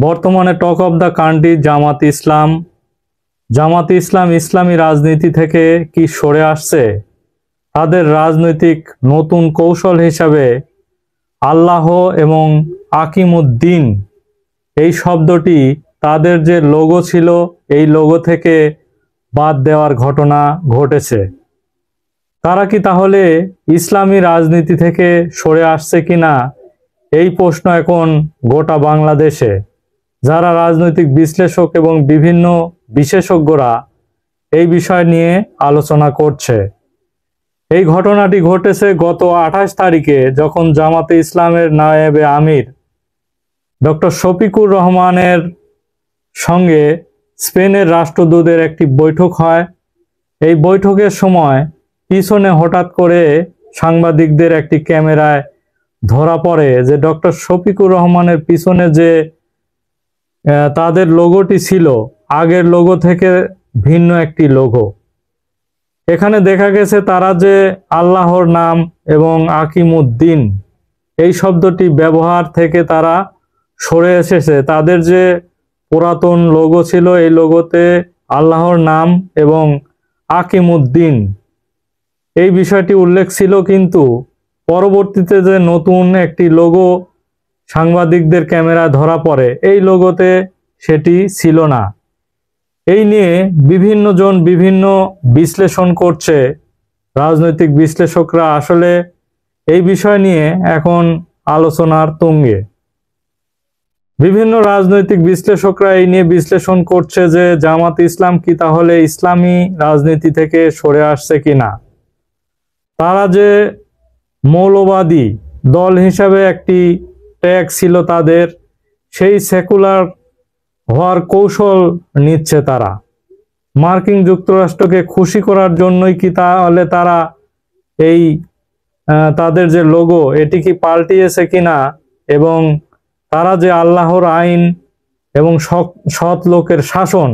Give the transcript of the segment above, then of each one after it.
বর্তমানে talk of the country জামাত ইসলাম। জামাত ইসলাম ইসলামী রাজনীতি থেকে কি সরে আসছে? তাদের রাজনৈতিক নতুন কৌশল হিসাবে আল্লাহ এবং আকিমুদ্দিন এই শব্দটি তাদের যে লোগো ছিল এই লোগো থেকে বাদ দেওয়ার ঘটনা ঘটেছে। তারা কি তাহলে ইসলামী রাজনীতি থেকে সরে আসছে কিনা এই প্রশ্ন এখন গোটা বাংলাদেশে যারা রাজনৈতিক বিশ্লেষক এবং বিভিন্ন বিশেষজ্ঞরা এই বিষয় নিয়ে আলোচনা করছে। এই ঘটনাটি ঘটেছে গত 28 তারিখে যখন জামাতে ইসলামের নায়েবে আমির ডক্টর শফিকুর রহমানের সঙ্গে স্পেনের রাষ্ট্রদূতের একটি বৈঠক হয়। এই বৈঠকের সময় পিছনে হঠাৎ করে সাংবাদিকদের একটি ক্যামেরায় ধরা পড়ে যে ডক্টর শফিকুর রহমানের পিছনে যে তাদের লোগোটি ছিল আগের লোগো থেকে ভিন্ন একটি লোগো। এখানে দেখা গেছে তারা যে আল্লাহর নাম এবং আকিমুদ্দিন এই শব্দটি ব্যবহার থেকে তারা সরে এসেছে। তাদের যে পুরাতন লোগো ছিল এই লোগোতে আল্লাহর নাম এবং আকিমুদ্দিন এই বিষয়টি উল্লেখ ছিল, কিন্তু পরবর্তীতে যে নতুন একটি লোগো সাংবাদিকদের ক্যামেরায় ধরা পড়ে এই লোগোতে সেটি ছিল না। এই নিয়ে বিভিন্ন জন বিভিন্ন বিশ্লেষণ করছে। রাজনৈতিক বিশ্লেষকরা আসলে এই বিষয় নিয়ে এখন আলোচনার তুঙ্গে। বিভিন্ন রাজনৈতিক বিশ্লেষকরা এই নিয়ে বিশ্লেষণ করছে যে জামাত ইসলাম কি তাহলে ইসলামী রাজনীতি থেকে সরে আসছে কিনা। তারা যে মৌলবাদী দল হিসাবে একটি ট্যাগ ছিল তাদের, সেই সেকুলার হওয়ার কৌশল নিচ্ছে তারা। মার্কিন যুক্তরাষ্ট্রকে খুশি করার জন্যই কি তাহলে তারা এই তাদের যে লোগো এটি কি পাল্টিয়েছে কিনা, এবং তারা যে আল্লাহর আইন এবং সৎ লোকের শাসন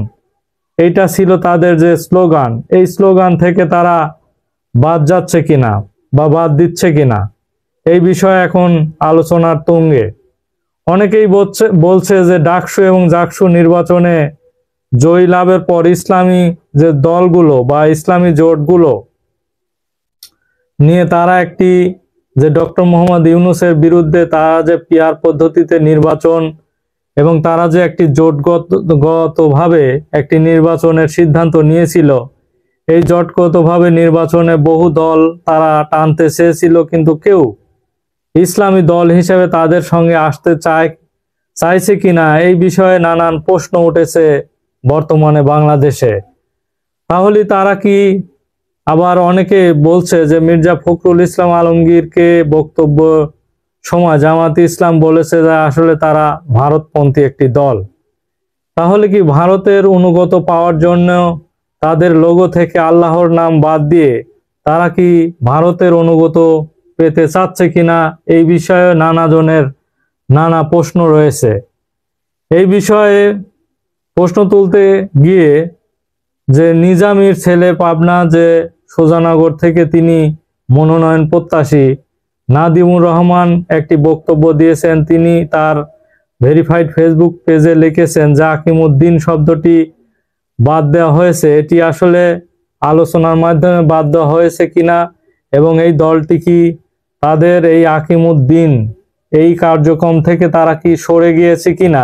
এইটা ছিল তাদের যে স্লোগান, এই স্লোগান থেকে তারা বাদ যাচ্ছে কিনা বা বাদ দিচ্ছে কিনা এই বিষয়ে এখন আলোচনার তুঙ্গে। অনেকেই বলছে যে ডাকসু এবং জাকসু নির্বাচনে জয়ী লাভের পর ইসলামী যে দলগুলো বা ইসলামী জোটগুলো নিয়ে তারা একটি যে ডক্টর মোহাম্মদ ইউনূসের বিরুদ্ধে তারা যে পিআর পদ্ধতিতে নির্বাচন এবং তারা যে একটি জোটগতভাবে একটি নির্বাচনের সিদ্ধান্ত নিয়েছিল, এই জোটগতভাবে নির্বাচনে বহু দল তারা টানতে চেয়েছিল, কিন্তু কেউ ইসলামী দল হিসেবে তাদের সঙ্গে আসতে চাইছে কিনা এই বিষয়ে নানান প্রশ্ন উঠেছে বর্তমানে বাংলাদেশে। তাহলে তারা কি, আবার অনেকে বলছে যে মির্জা ফখরুল ইসলাম আলমগীরকে বক্তব্য সময় জামাত ইসলাম বলেছে যে আসলে তারা ভারতপন্থী একটি দল। তাহলে কি ভারতের অনুগত পাওয়ার জন্য তাদের লোগো থেকে আল্লাহর নাম বাদ দিয়ে তারা কি ভারতের অনুগত পেতে চাচ্ছে কিনা এই বিষয়ে নানা জনের নানা প্রশ্ন রয়েছে। এই বিষয়ে প্রশ্ন তুলতে গিয়ে যে নিজামীর ছেলে পাবনা যে সুজানগর থেকে তিনি মনোনয়ন প্রত্যাশী নাদিমুর রহমান একটি বক্তব্য দিয়েছেন। তিনি তার ভেরিফাইড ফেসবুক পেজে লিখেছেন যে আকিমুদ্দিন শব্দটি বাদ দেওয়া হয়েছে, এটি আসলে আলোচনার মাধ্যমে বাদ দেওয়া হয়েছে কিনা এবং এই দলটি কি তাদের এই আকিমুদ্দিন এই কার্যক্রম থেকে তারা কি সরে গিয়েছে কিনা,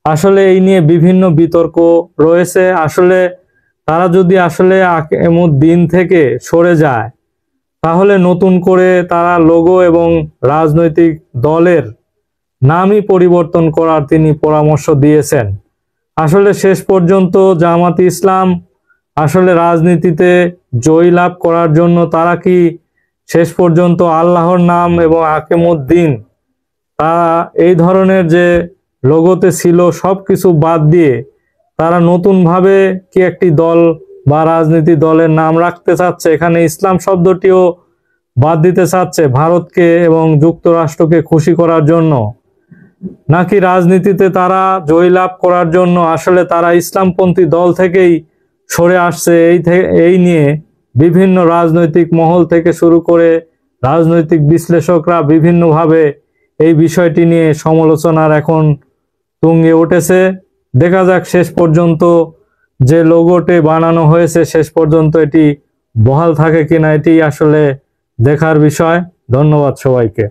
আসলে এই নিয়ে বিভিন্ন বিতর্ক রয়েছে। আসলে তারা যদি আসলে আকিমুদ্দিন থেকে সরে যায় তাহলে নতুন করে তারা লোগো এবং রাজনৈতিক দলের নামই পরিবর্তন করার তিনি পরামর্শ দিয়েছেন। আসলে শেষ পর্যন্ত জামাত ইসলাম আসলে রাজনীতিতে জয় লাভ করার জন্য তারা কি শেষ পর্যন্ত আল্লাহর নাম এবং আকিমুদ্দিন তারা এই ধরনের যে লোগোতে ছিল সবকিছু বাদ দিয়ে তারা নতুনভাবে কি একটি দল বা রাজনীতি দলের নাম রাখতে চাচ্ছে, এখানে ইসলাম শব্দটিও বাদ দিতে চাচ্ছে ভারতকে এবং যুক্তরাষ্ট্রকে খুশি করার জন্য, নাকি রাজনীতিতে তারা জয়লাভ করার জন্য আসলে তারা ইসলামপন্থী দল থেকেই সরে আসছে। এই নিয়ে বিভিন্ন রাজনৈতিক মহল থেকে শুরু করে রাজনৈতিক বিশ্লেষকরা বিভিন্নভাবে এই বিষয়টি নিয়ে সমালোচনার এখন তুঙ্গে উঠেছে। দেখা যাক শেষ পর্যন্ত যে লোগোটি বানানো হয়েছে শেষ পর্যন্ত এটি বহাল থাকে কিনা, এটি আসলে দেখার বিষয়। ধন্যবাদ সবাইকে।